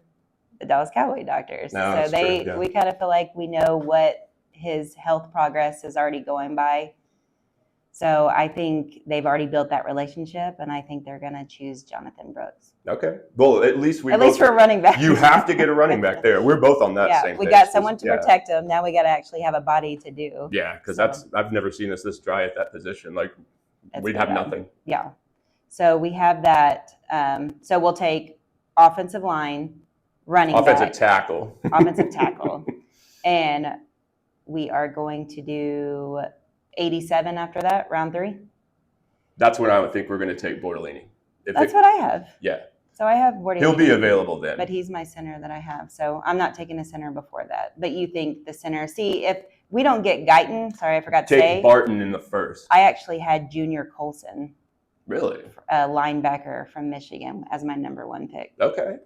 [SPEAKER 1] The Dallas Cowboy doctors.
[SPEAKER 2] No,
[SPEAKER 1] so
[SPEAKER 2] true, yeah.
[SPEAKER 1] We kind of feel like we know what his health progress is already going by. So I think they've already built that relationship, and I think they're going to choose Jonathan Brooks.
[SPEAKER 2] Okay. Well, at least for
[SPEAKER 1] running back.
[SPEAKER 2] You have to get a running back there. We're both on that same page.
[SPEAKER 1] We got someone to protect him. Now we got to actually have a body to do.
[SPEAKER 2] Yeah, because I've never seen us this dry at that position. Like, we'd have nothing.
[SPEAKER 1] Yeah. So we have that. So we'll take offensive line, running
[SPEAKER 2] offensive
[SPEAKER 1] back,
[SPEAKER 2] tackle.
[SPEAKER 1] offensive tackle, and we are going to do 87 after that, round 3.
[SPEAKER 2] That's when I would think we're going to take Bortolini.
[SPEAKER 1] That's what I have.
[SPEAKER 2] Yeah.
[SPEAKER 1] So I have Bortolini.
[SPEAKER 2] He'll be available then.
[SPEAKER 1] But he's my center that I have. So I'm not taking a center before that. But you think the center. See, if we don't get Guyton, sorry, I forgot to say.
[SPEAKER 2] Take Barton in the first.
[SPEAKER 1] I actually had Junior Colson.
[SPEAKER 2] Really?
[SPEAKER 1] A linebacker from Michigan as my number 1 pick.
[SPEAKER 2] Okay.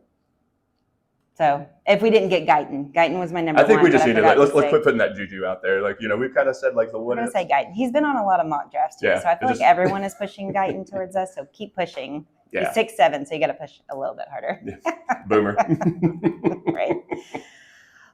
[SPEAKER 1] So if we didn't get Guyton was my number 1.
[SPEAKER 2] I think we just need to let's quit putting that juju out there. Like, we've kind of said like the
[SPEAKER 1] I'm
[SPEAKER 2] what
[SPEAKER 1] going
[SPEAKER 2] if.
[SPEAKER 1] to say Guyton. He's been on a lot of mock drafts too.
[SPEAKER 2] Yeah,
[SPEAKER 1] so I feel like everyone is pushing Guyton towards us. So keep pushing.
[SPEAKER 2] Yeah.
[SPEAKER 1] He's 6'7", so you got to push a little bit harder.
[SPEAKER 2] Boomer.
[SPEAKER 1] Right.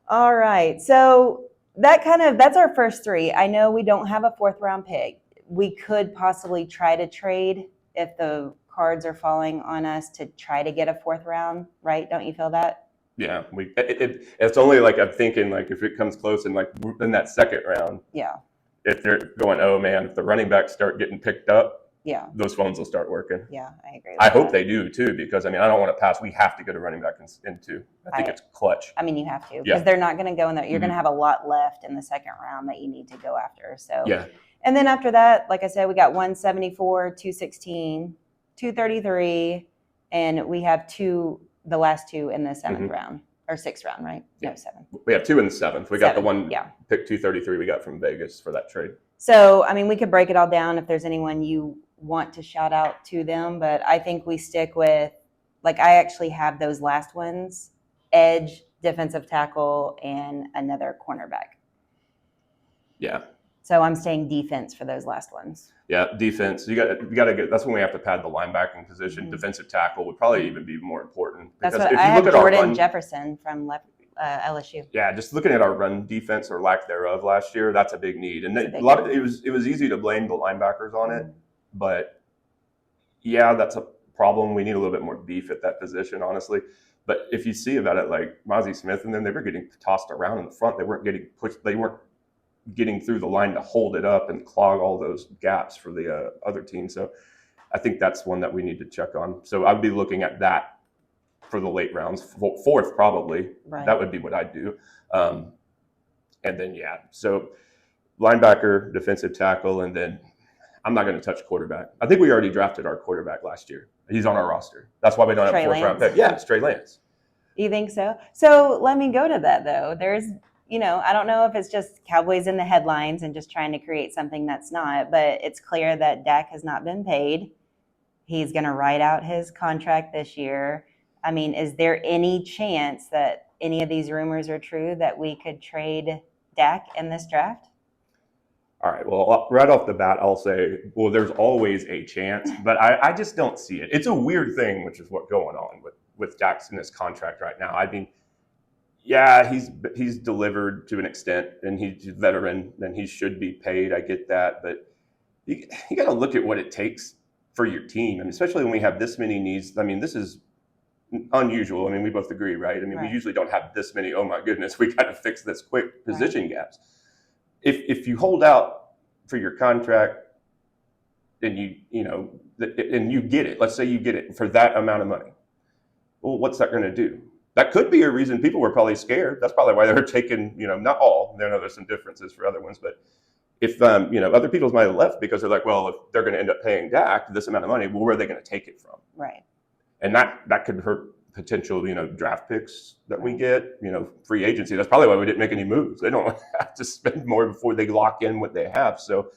[SPEAKER 1] All right. So that's our first 3. I know we don't have a 4th round pick. We could possibly try to trade if the cards are falling on us to try to get a 4th round, right? Don't you feel that?
[SPEAKER 2] Yeah, it's only like I'm thinking like if it comes close and like in that second round.
[SPEAKER 1] Yeah.
[SPEAKER 2] If they're going, oh man, if the running backs start getting picked up,
[SPEAKER 1] yeah,
[SPEAKER 2] those phones will start working.
[SPEAKER 1] Yeah, I agree.
[SPEAKER 2] I hope they do too, because I don't want to pass. We have to get a running back into. I think it's clutch.
[SPEAKER 1] I mean, you have to because they're not going to go in there. You're going to have a lot left in the second round that you need to go after. So
[SPEAKER 2] yeah.
[SPEAKER 1] And then after that, like I said, we got 174, 216, 233, and we have the last 2 in the 7th round or 6th round, right?
[SPEAKER 2] Yeah.
[SPEAKER 1] No, 7th.
[SPEAKER 2] We have 2 in the 7th. We got the one pick 233 we got from Vegas for that trade.
[SPEAKER 1] So, I mean, we could break it all down if there's anyone you want to shout out to them, but I think we stick with, like, I actually have those last ones: edge, defensive tackle, and another cornerback.
[SPEAKER 2] Yeah.
[SPEAKER 1] So I'm staying defense for those last ones.
[SPEAKER 2] Yeah, defense. You got to get. That's when we have to pad the linebacking position. Mm-hmm. Defensive tackle would probably even be more important.
[SPEAKER 1] That's what I have. Jordan Jefferson from LSU.
[SPEAKER 2] Yeah, just looking at our run defense or lack thereof last year, that's a big need. And it was easy to blame the linebackers on it, but yeah, that's a problem. We need a little bit more beef at that position, honestly. But if you see about it, like Mozzie Smith and them, they were getting tossed around in the front. They weren't getting pushed. They weren't getting through the line to hold it up and clog all those gaps for the other team. So I think that's one that we need to check on. So I'd be looking at that for the late rounds, 4th probably. Right. That would be what I'd do. And then, so linebacker, defensive tackle, and then I'm not going to touch quarterback. I think we already drafted our quarterback last year. He's on our roster. That's why we don't have a 4th round pick. Yeah, it's Trey Lance.
[SPEAKER 1] You think so? So let me go to that, though. There's I don't know if it's just Cowboys in the headlines and just trying to create something that's not, but it's clear that Dak has not been paid. He's going to ride out his contract this year. I mean, is there any chance that any of these rumors are true that we could trade Dak in this draft?
[SPEAKER 2] All right. Well, right off the bat, I'll say, well, there's always a chance, but I just don't see it. It's a weird thing, which is what's going on with Dax in his contract right now. I mean, yeah, he's delivered to an extent, and he's a veteran, and he should be paid. I get that, but you got to look at what it takes for your team, and especially when we have this many needs. I mean, this is unusual. I mean, we both agree, right? I mean,
[SPEAKER 1] Right.
[SPEAKER 2] we usually don't have this many. Oh my goodness, we got to fix this quick position gaps. If you hold out for your contract and you get it, let's say you get it for that amount of money, well, what's that going to do? That could be a reason people were probably scared. That's probably why they were taking, not all. I know there's some differences for other ones, but if other people might have left because they're like, well, if they're going to end up paying Dak this amount of money, well, where are they going to take it from?
[SPEAKER 1] Right.
[SPEAKER 2] And that could hurt potential, draft picks that we get, free agency. That's probably why we didn't make any moves. They don't have to spend more before they lock in what they have. So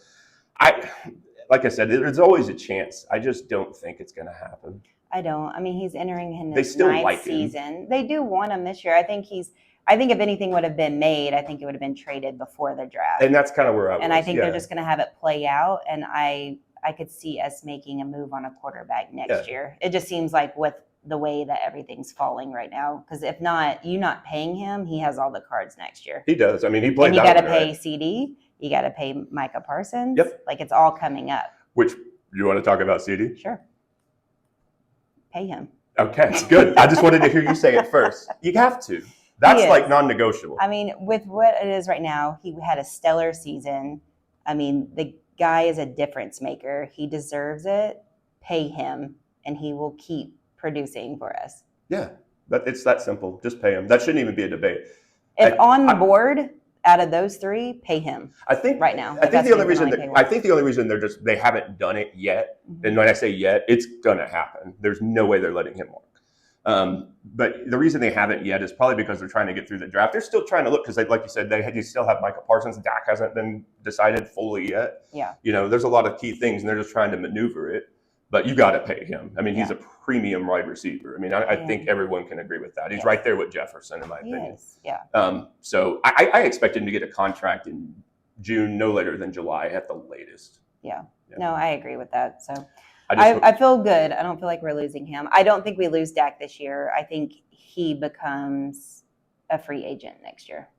[SPEAKER 2] like I said, there's always a chance. I just don't think it's going to happen.
[SPEAKER 1] I don't. I mean, he's entering in
[SPEAKER 2] They
[SPEAKER 1] his
[SPEAKER 2] still
[SPEAKER 1] ninth
[SPEAKER 2] like him.
[SPEAKER 1] season. They do want him this year. I think if anything would have been made, I think it would have been traded before the draft.
[SPEAKER 2] And that's kind of where I was.
[SPEAKER 1] And I think they're just going to have it play out. And I could see us making a move on a quarterback next year. It just seems like with the way that everything's falling right now. Because if not, you not paying him, he has all the cards next year.
[SPEAKER 2] He does. I mean, he played.
[SPEAKER 1] And you
[SPEAKER 2] got
[SPEAKER 1] to pay CD. You got to pay Micah Parsons.
[SPEAKER 2] Yep.
[SPEAKER 1] Like it's all coming up.
[SPEAKER 2] Which you want to talk about, CD?
[SPEAKER 1] Sure. Pay him.
[SPEAKER 2] Okay, good. I just wanted to hear you say it first. You have to. That's like non-negotiable.
[SPEAKER 1] I mean, with what it is right now, he had a stellar season. I mean, the guy is a difference maker. He deserves it. Pay him, and he will keep producing for us.
[SPEAKER 2] Yeah, it's that simple. Just pay him. That shouldn't even be a debate.
[SPEAKER 1] If on the board, out of those three, pay him.
[SPEAKER 2] I think
[SPEAKER 1] right now.
[SPEAKER 2] I think the only reason they haven't done it yet, and when I say yet, it's gonna happen. There's no way they're letting him walk. But the reason they haven't yet is probably because they're trying to get through the draft. They're still trying to look because, like you said, you still have Micah Parsons. Dak hasn't been decided fully yet.
[SPEAKER 1] Yeah.
[SPEAKER 2] There's a lot of key things, and they're just trying to maneuver it. But you got to pay him. I mean, he's a premium wide receiver. I mean, I think everyone can agree with that. He's right there with Jefferson, in my opinion.
[SPEAKER 1] Yeah.
[SPEAKER 2] So I expect him to get a contract in June, no later than July at the latest.
[SPEAKER 1] Yeah. No, I agree with that. So
[SPEAKER 2] I
[SPEAKER 1] feel good. I don't feel like we're losing him. I don't think we lose Dak this year. I think he becomes a free agent next year.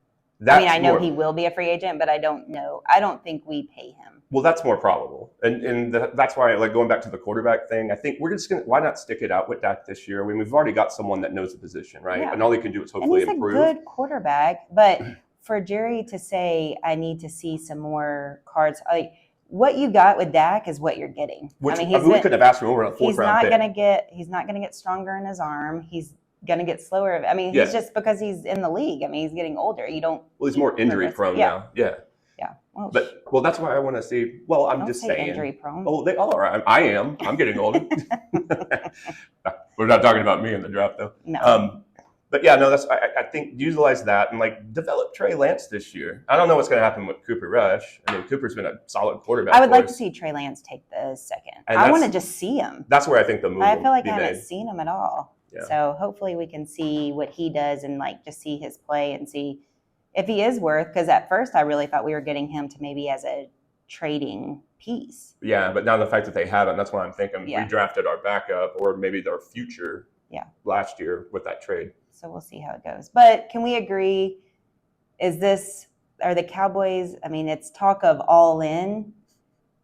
[SPEAKER 1] I know he will be a free agent, but I don't know. I don't think we pay him.
[SPEAKER 2] Well, that's more probable. And that's why, like, going back to the quarterback thing, I think we're just going to, why not stick it out with Dak this year? I mean, we've already got someone that knows the position, right?
[SPEAKER 1] Yeah.
[SPEAKER 2] And all he can do is hopefully improve.
[SPEAKER 1] And he's a good quarterback, but for Jerry to say, I need to see some more cards, like, what you got with Dak is what you're getting.
[SPEAKER 2] We could have asked him over a fourth round pick.
[SPEAKER 1] He's not going to get stronger in his arm. He's going to get slower. I mean, he's just because he's in the league. I mean, he's getting older. Well,
[SPEAKER 2] he's more injury prone now. Yeah.
[SPEAKER 1] Yeah.
[SPEAKER 2] Well, that's why I want to see. Well, I'm just saying.
[SPEAKER 1] Injury prone.
[SPEAKER 2] Oh, they all are. I am. I'm getting older. We're not talking about me in the draft, though.
[SPEAKER 1] No.
[SPEAKER 2] But yeah, no, I think utilize that and like develop Trey Lance this year. I don't know what's going to happen with Cooper Rush. I mean, Cooper's been a solid quarterback.
[SPEAKER 1] I would like to see Trey Lance take the second. I want to just see him.
[SPEAKER 2] That's where I think the move.
[SPEAKER 1] I feel like I haven't seen him at all.
[SPEAKER 2] Yeah.
[SPEAKER 1] So hopefully we can see what he does and like just see his play and see if he is worth. Because at first I really thought we were getting him to maybe as a trading piece.
[SPEAKER 2] Yeah, but now the fact that they haven't, that's why I'm thinking we drafted our backup or maybe their future. Last year with that trade.
[SPEAKER 1] So we'll see how it goes. But can we agree, are the Cowboys, I mean, it's talk of all in,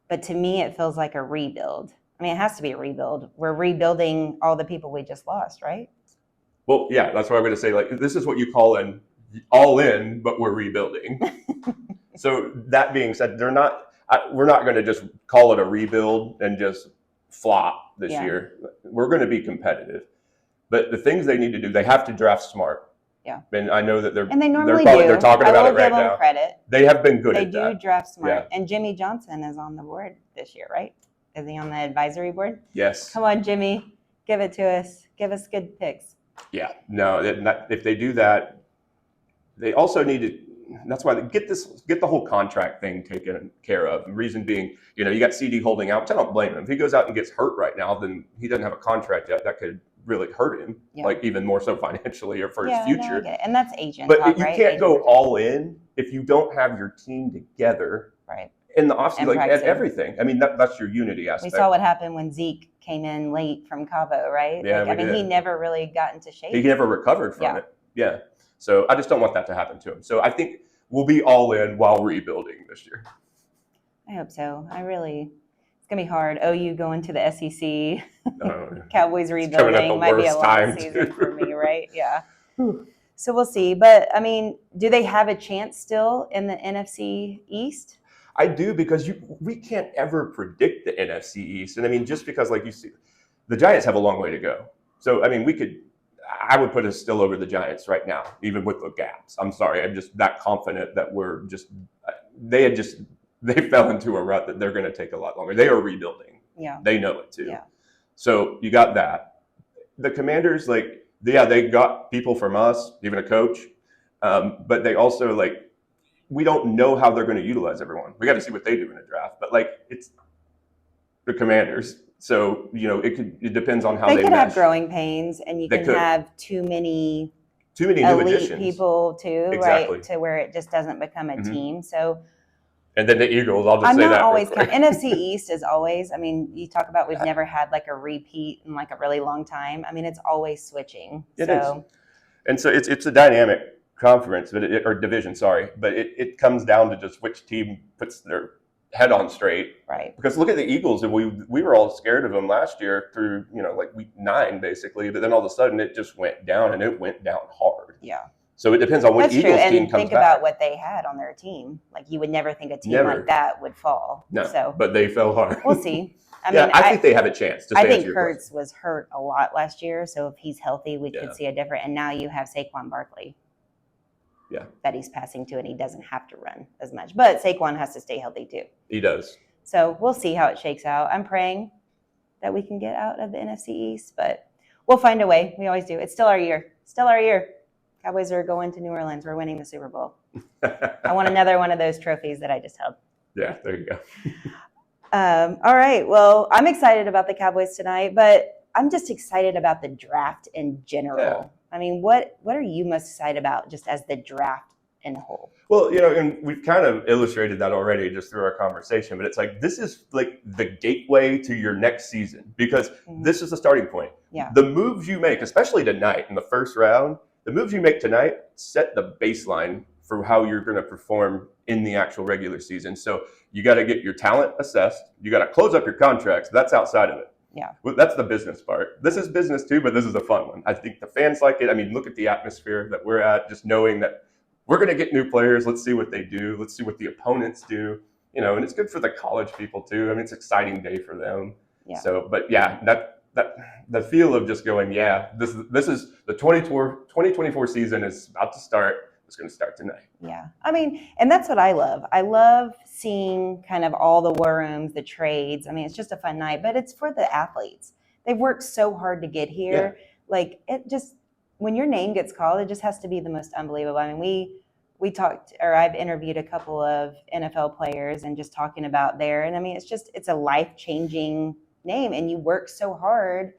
[SPEAKER 1] but to me it feels like a rebuild. I mean, it has to be a rebuild. We're rebuilding all the people we just lost, right?
[SPEAKER 2] Well, yeah, that's what I'm going to say. Like, this is what you call an all in, but we're rebuilding. So that being said, we're not going to just call it a rebuild and just flop this year. We're going to be competitive. But the things they need to do, they have to draft smart.
[SPEAKER 1] Yeah.
[SPEAKER 2] And I know that
[SPEAKER 1] they normally do.
[SPEAKER 2] They're talking about it right now.
[SPEAKER 1] I will give them credit.
[SPEAKER 2] They have been good at that.
[SPEAKER 1] They do draft smart. Yeah. And Jimmy Johnson is on the board this year, right? Is he on the advisory board?
[SPEAKER 2] Yes.
[SPEAKER 1] Come on, Jimmy. Give it to us. Give us good picks.
[SPEAKER 2] Yeah. No, if they do that, they also need to, that's why they get the whole contract thing taken care of. The reason being, you got CD holding out, which I don't blame him. If he goes out and gets hurt right now, then he doesn't have a contract yet. That could really hurt him, like even more so financially or for his future.
[SPEAKER 1] No, and that's agent
[SPEAKER 2] but
[SPEAKER 1] talk,
[SPEAKER 2] you
[SPEAKER 1] right?
[SPEAKER 2] can't go all in if you don't have your team together.
[SPEAKER 1] Right.
[SPEAKER 2] in the offseason,
[SPEAKER 1] And
[SPEAKER 2] like at
[SPEAKER 1] practicing.
[SPEAKER 2] everything. I mean, that's your unity
[SPEAKER 1] We
[SPEAKER 2] aspect.
[SPEAKER 1] saw what happened when Zeke came in late from Cabo, right?
[SPEAKER 2] Yeah,
[SPEAKER 1] like, I mean,
[SPEAKER 2] did.
[SPEAKER 1] he never really got into shape.
[SPEAKER 2] He never recovered from it. Yeah. So I just don't want that to happen to him. So I think we'll be all in while rebuilding this year.
[SPEAKER 1] I hope so. It's going to be hard. OU going to the SEC, Cowboys rebuilding might be a long season for me, right? Yeah. So we'll see. But, I mean, do they have a chance still in the NFC East?
[SPEAKER 2] I do, because we can't ever predict the NFC East. And I mean, just because, like you see, the Giants have a long way to go. So, I mean, I would put us still over the Giants right now, even with the gaps. I'm sorry. I'm just that confident that they fell into a rut that they're going to take a lot longer. They are rebuilding.
[SPEAKER 1] Yeah.
[SPEAKER 2] They know it too.
[SPEAKER 1] Yeah.
[SPEAKER 2] So you got that. The Commanders, they got people from us, even a coach. But they also, we don't know how they're going to utilize everyone. We got to see what they do in the draft. But it's the Commanders. So, it depends on how they
[SPEAKER 1] could
[SPEAKER 2] mesh.
[SPEAKER 1] have growing pains, and you can have too many
[SPEAKER 2] new
[SPEAKER 1] elite
[SPEAKER 2] additions.
[SPEAKER 1] People too,
[SPEAKER 2] exactly.
[SPEAKER 1] Right? To where it just doesn't become a team. So,
[SPEAKER 2] and then the Eagles, I'll just
[SPEAKER 1] I'm
[SPEAKER 2] say
[SPEAKER 1] not
[SPEAKER 2] that.
[SPEAKER 1] Always NFC East is always. I mean, you talk about we've never had a repeat in a really long time. I mean, it's always switching.
[SPEAKER 2] It is. And so it's a dynamic conference, or division. Sorry, but it comes down to just which team puts their head on straight.
[SPEAKER 1] Right.
[SPEAKER 2] Because look at the Eagles, and we were all scared of them last year through week 9 basically, but then all of a sudden it just went down, and it went down hard.
[SPEAKER 1] Yeah.
[SPEAKER 2] So it depends on what Eagles team comes back.
[SPEAKER 1] And think about what they had on their team. You would never think a team like that would fall.
[SPEAKER 2] No, but they fell hard.
[SPEAKER 1] We'll see.
[SPEAKER 2] I think they have a chance.
[SPEAKER 1] I think Hurts was hurt a lot last year, so if he's healthy, we could see a different. And now you have Saquon Barkley.
[SPEAKER 2] Yeah.
[SPEAKER 1] That he's passing to, and he doesn't have to run as much. But Saquon has to stay healthy too.
[SPEAKER 2] He does.
[SPEAKER 1] So we'll see how it shakes out. I'm praying that we can get out of the NFC East, but we'll find a way. We always do. It's still our year. Cowboys are going to New Orleans. We're winning the Super Bowl. I want another one of those trophies that I just held.
[SPEAKER 2] Yeah, there you go.
[SPEAKER 1] All right. Well, I'm excited about the Cowboys tonight, but I'm just excited about the draft in general.
[SPEAKER 2] Yeah.
[SPEAKER 1] I mean, what are you most excited about just as the draft in whole?
[SPEAKER 2] Well, and we've kind of illustrated that already just through our conversation, but it's this is the gateway to your next season, because this is the starting point.
[SPEAKER 1] Yeah.
[SPEAKER 2] The moves you make, especially tonight in the first round, the moves you make tonight set the baseline for how you're going to perform in the actual regular season. So you got to get your talent assessed. You got to close up your contracts. That's outside of it.
[SPEAKER 1] Yeah.
[SPEAKER 2] Well, that's the business part. This is business too, but this is a fun one. I think the fans like it. I mean, look at the atmosphere that we're at, just knowing that we're going to get new players. Let's see what they do. Let's see what the opponents do. And it's good for the college people too. I mean, it's an exciting day for them.
[SPEAKER 1] Yeah.
[SPEAKER 2] So, but yeah, that the feel of just going, this is the 2024 season is about to start. It's going to start tonight.
[SPEAKER 1] Yeah. I mean, and that's what I love. I love seeing kind of all the war rooms, the trades. I mean, it's just a fun night, but it's for the athletes. They've worked so hard to get here. Yeah. It just, when your name gets called, it just has to be the most unbelievable. I mean, we talked, or I've interviewed a couple of NFL players and just talking about and I mean, it's a life-changing name, and you work so hard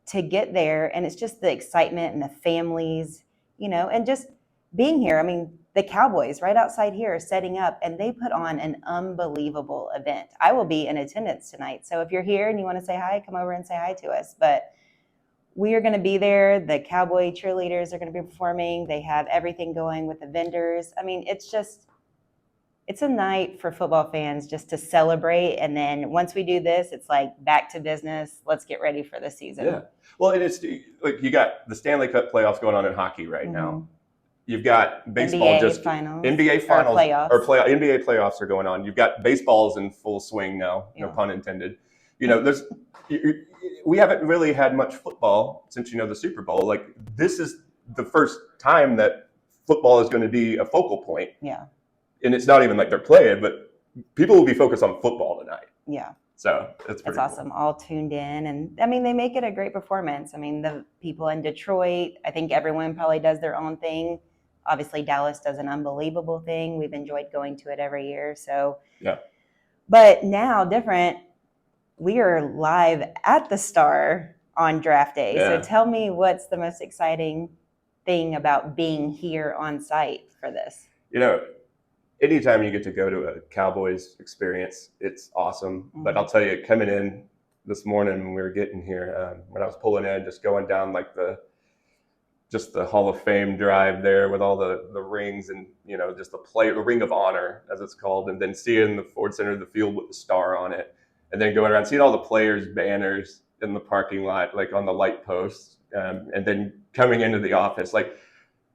[SPEAKER 1] to get there, and it's just the excitement and the families, and just being here. I mean, the Cowboys right outside here are setting up, and they put on an unbelievable event. I will be in attendance tonight. So if you're here and you want to say hi, come over and say hi to us. But we are going to be there. The Cowboy cheerleaders are going to be performing. They have everything going with the vendors. I mean, it's a night for football fans just to celebrate. And then once we do this, it's back to business. Let's get ready for the season.
[SPEAKER 2] Yeah. Well, and it's you got the Stanley Cup playoffs going on in hockey right now. You've got baseball, NBA finals, NBA playoffs are going on. You've got baseballs in full swing now, no pun intended. We haven't really had much football since the Super Bowl. This is the first time that football is going to be a focal point.
[SPEAKER 1] Yeah.
[SPEAKER 2] And it's not even they're playing, but people will be focused on football tonight.
[SPEAKER 1] Yeah.
[SPEAKER 2] So it's
[SPEAKER 1] awesome. Cool. All tuned in. And I mean, they make it a great performance. I mean, the people in Detroit, I think everyone probably does their own thing. Obviously, Dallas does an unbelievable thing. We've enjoyed going to it every year. So,
[SPEAKER 2] yeah.
[SPEAKER 1] But now different. We are live at the Star on draft day. Yeah. So tell me, what's the most exciting thing about being here on site for this?
[SPEAKER 2] anytime you get to go to a Cowboys experience, it's awesome. But I'll tell you, coming in this morning when we were getting here, when I was pulling in, just going down like the Hall of Fame drive there with all the rings and, you know, just the Ring of Honor, as it's called, and then seeing the Ford Center, the field with the star on it, and then going around, seeing all the players' banners in the parking lot, like on the light posts, and then coming into the office. Like,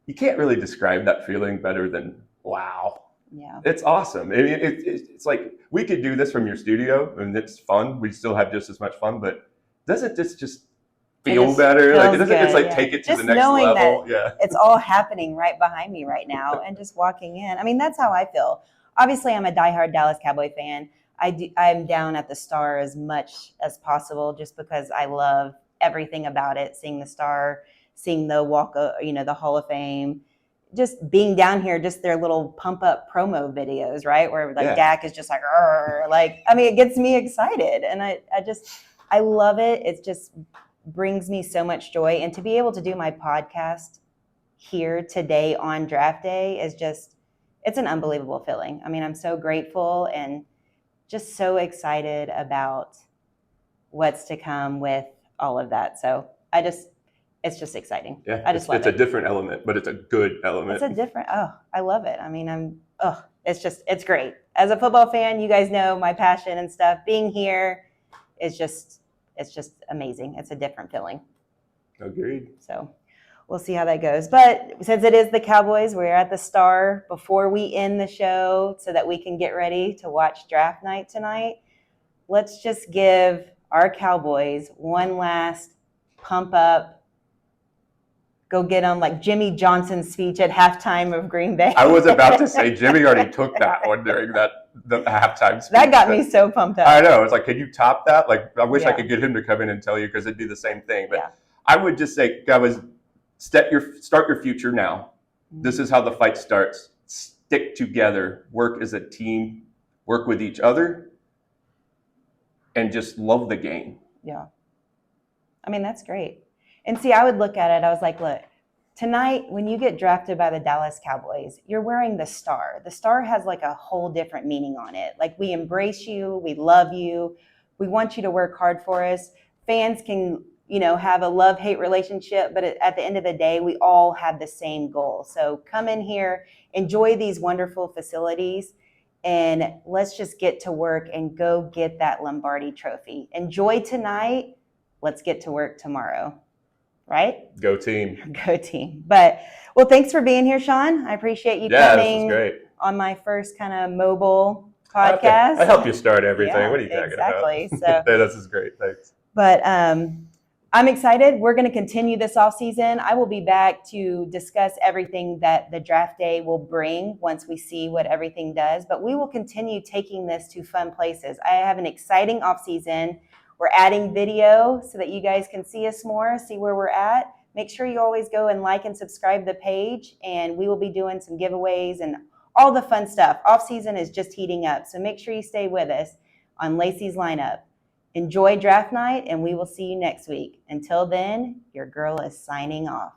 [SPEAKER 2] you can't really describe that feeling better than, wow.
[SPEAKER 1] Yeah.
[SPEAKER 2] It's awesome. It's like, we could do this from your studio, and it's fun. We still have just as much fun, but doesn't this just feel better? Like, it doesn't, it's like, take it to
[SPEAKER 1] just
[SPEAKER 2] the next
[SPEAKER 1] knowing
[SPEAKER 2] level.
[SPEAKER 1] that
[SPEAKER 2] Yeah.
[SPEAKER 1] it's all happening right behind me right now and just walking in. I mean, that's how I feel. Obviously, I'm a diehard Dallas Cowboy fan. I'm down at the Star as much as possible just because I love everything about it. Seeing the Star, seeing the walk, the Hall of Fame, just being down here, just their little pump up promo videos, right? Where like Dak is just like, I mean, it gets me excited, and I love it. It just brings me so much joy, and to be able to do my podcast here today on draft day is it's an unbelievable feeling. I mean, I'm so grateful and just so excited about what's to come with all of that. So it's just exciting.
[SPEAKER 2] Yeah,
[SPEAKER 1] I just love
[SPEAKER 2] it. It's a different element, but it's a good element.
[SPEAKER 1] I love it. I mean, it's great. As a football fan, you guys know my passion and stuff. Being here is it's just amazing. It's a different feeling.
[SPEAKER 2] Agreed.
[SPEAKER 1] So we'll see how that goes. But since it is the Cowboys, we're at the Star before we end the show so that we can get ready to watch draft night tonight. Let's just give our Cowboys one last pump up. Go get them like Jimmy Johnson's speech at halftime of Green Bay.
[SPEAKER 2] I was about to say, Jimmy already took that one during the halftime speech.
[SPEAKER 1] That got me so pumped up.
[SPEAKER 2] I know. It's like, could you top that? Like, I wish I could get him to come in and tell you, because it'd do the same thing. But I would just say, guys, start your future now. This is how the fight starts. Stick together. Work as a team. Work with each other. And just love the game.
[SPEAKER 1] Yeah. I mean, that's great. And see, I would look at it, I was like, look, tonight, when you get drafted by the Dallas Cowboys, you're wearing the Star. The Star has like a whole different meaning on it. Like, we embrace you, we love you, we want you to work hard for us. Fans can, have a love-hate relationship, but at the end of the day, we all have the same goal. So come in here, enjoy these wonderful facilities, and let's just get to work and go get that Lombardi trophy. Enjoy tonight. Let's get to work tomorrow. Right?
[SPEAKER 2] Go team.
[SPEAKER 1] Go team. But, well, thanks for being here, Sean. I appreciate you coming
[SPEAKER 2] this was great.
[SPEAKER 1] On my first kind of mobile podcast.
[SPEAKER 2] I help you start everything.
[SPEAKER 1] Yeah,
[SPEAKER 2] what are you talking
[SPEAKER 1] exactly.
[SPEAKER 2] about?
[SPEAKER 1] So
[SPEAKER 2] this is great. Thanks.
[SPEAKER 1] But I'm excited. We're going to continue this off season. I will be back to discuss everything that the draft day will bring once we see what everything does. But we will continue taking this to fun places. I have an exciting off season. We're adding video so that you guys can see us more, see where we're at. Make sure you always go and like and subscribe the page, and we will be doing some giveaways and all the fun stuff. Off season is just heating up, so make sure you stay with us on Lacey's Lineup. Enjoy draft night, and we will see you next week. Until then, your girl is signing off.